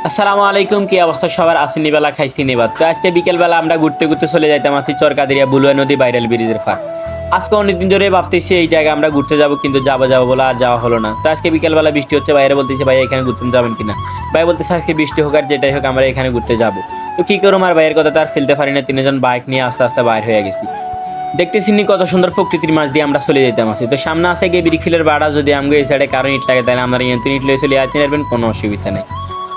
আসসালামু আলাইকুম, কি অবস্থা সবার? আসেনি বেলা খাইছি নিবাদ। তো আজকে বিকেলবেলা আমরা ঘুরতে ঘুরতে চলে যাইতাম আছি চরকাদিরিয়া বুলুয়া নদী ভাইরাল ব্রিজের পার। আজকে অনেকদিন ধরে ভাবতেছি এই জায়গায় আমরা ঘুরতে যাব, কিন্তু যাবো বলে আর যাওয়া হলো না। তো আজকে বিকেলবেলা বৃষ্টি হচ্ছে, বাইরে বলতেছে ভাই এখানে ঘুরতে যাবেন কিনা। ভাই বলতেছে আজকে বৃষ্টি হোক আর যেটাই হোক আমরা এখানে ঘুরতে যাব। তো কি করুম, আর ভাইয়ের কথা তো আর ফেলতে পারি না। তিনজন বাইক নিয়ে আস্তে আস্তে বাইর হয়ে গেছি। দেখতেছি নি কত সুন্দর প্রকৃতির মাঝ দিয়ে আমরা চলে যেতাম আছি। তো সামনে আছে গিয়ে ব্রিকফিলের বাড়া, যদি আমাকে এই সাইডে কারণ ইট লাগে তাহলে আমরা ইট লয়ে চলে আসতে পারবেন, কোনো অসুবিধা নেই।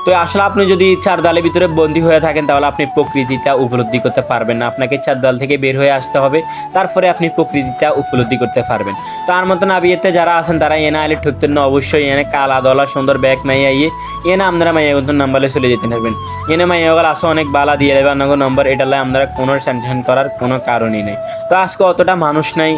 তো আসলে আপনি যদি চার দেয়ালের ভিতরে বন্দী হয়ে থাকেন তাহলে আপনি প্রকৃতিটা উপলব্ধি করতে পারবেন না। আপনাকে চার দেয়াল থেকে বের হয়ে আসতে হবে, তারপরে আপনি প্রকৃতিটা উপলব্ধি করতে পারবেন। তো আর মতন আবিয়েতে যারা আছেন তারা এনে আইলে ঠকতেন না, অবশ্যই এনে কালা দলা সুন্দর ব্যাগ মাইয়া এনে আপনারা মাইয়া কিন্তু নাম্বারে চলে যেতে পারবেন। এনে মাইয়াগুলো আসে অনেক বালা দিয়ে দেবে আপনাকে নম্বর, এটা আপনারা কোনো টেনশন করার কোনো কারণই নেই। তো আজকে অতটা মানুষ নাই,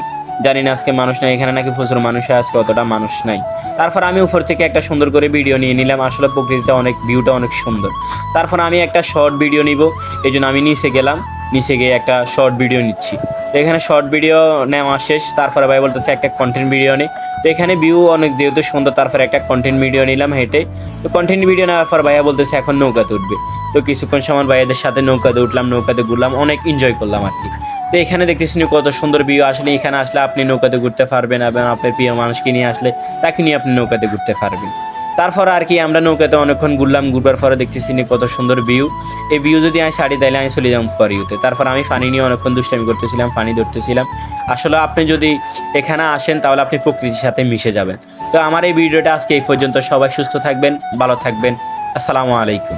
জানি না আজকে মানুষ নাই, এখানে নাকি প্রচুর মানুষ, আজকে অতটা মানুষ নাই। তারপর আমি উপর থেকে একটা সুন্দর করে ভিডিও নিয়ে নিলাম, আসলে প্রকৃতিটা অনেক, ভিউটা অনেক সুন্দর। তারপর আমি একটা শর্ট ভিডিও নিব, এই জন্য আমি নিচে গেলাম, নিচে গিয়ে একটা শর্ট ভিডিও নিচ্ছি। তো এখানে শর্ট ভিডিও নেওয়া শেষ, তারপরে ভাই বলতেছে একটা কন্টেন্ট ভিডিও নেই। তো এখানে ভিউ অনেক যেহেতু সুন্দর, তারপরে একটা কন্টেন্ট ভিডিও নিলাম হেঁটে। তো কন্টেন্ট ভিডিও নেওয়ার পর ভাইয়া বলতেছে এখন নৌকাতে উঠবে। তো কিছুক্ষণ সময় ভাইয়াদের সাথে নৌকাতে উঠলাম, নৌকাতে ঘুরলাম, অনেক এনজয় করলাম আর কি। তো এখানে দেখতেছেন কত সুন্দর ভিউ। আসলে এখানে আসলে আপনি নৌকাতে ঘুরতে পারবেন এবং আপনার প্রিয় মানুষকে নিয়ে আসলে তাকে নিয়ে আপনি নৌকাতে ঘুরতে পারবেন। তারপর আর কি আমরা নৌকাতে অনেকক্ষণ ঘুরলাম, ঘুরবার পরে দেখতেছি কত সুন্দর ভিউ। এই ভিউ যদি আমি ছাড়ি তাইলে আমি চলে যাবো ফর ইউতে। তারপর আমি পানি নিয়ে অনেকক্ষণ দুষ্টামি করতেছিলাম, পানি ধরতেছিলাম। আসলে আপনি যদি এখানে আসেন তাহলে আপনি প্রকৃতির সাথে মিশে যাবেন। তো আমার এই ভিডিওটা আজকে এই পর্যন্ত। সবাই সুস্থ থাকবেন, ভালো থাকবেন। আসসালামু আলাইকুম।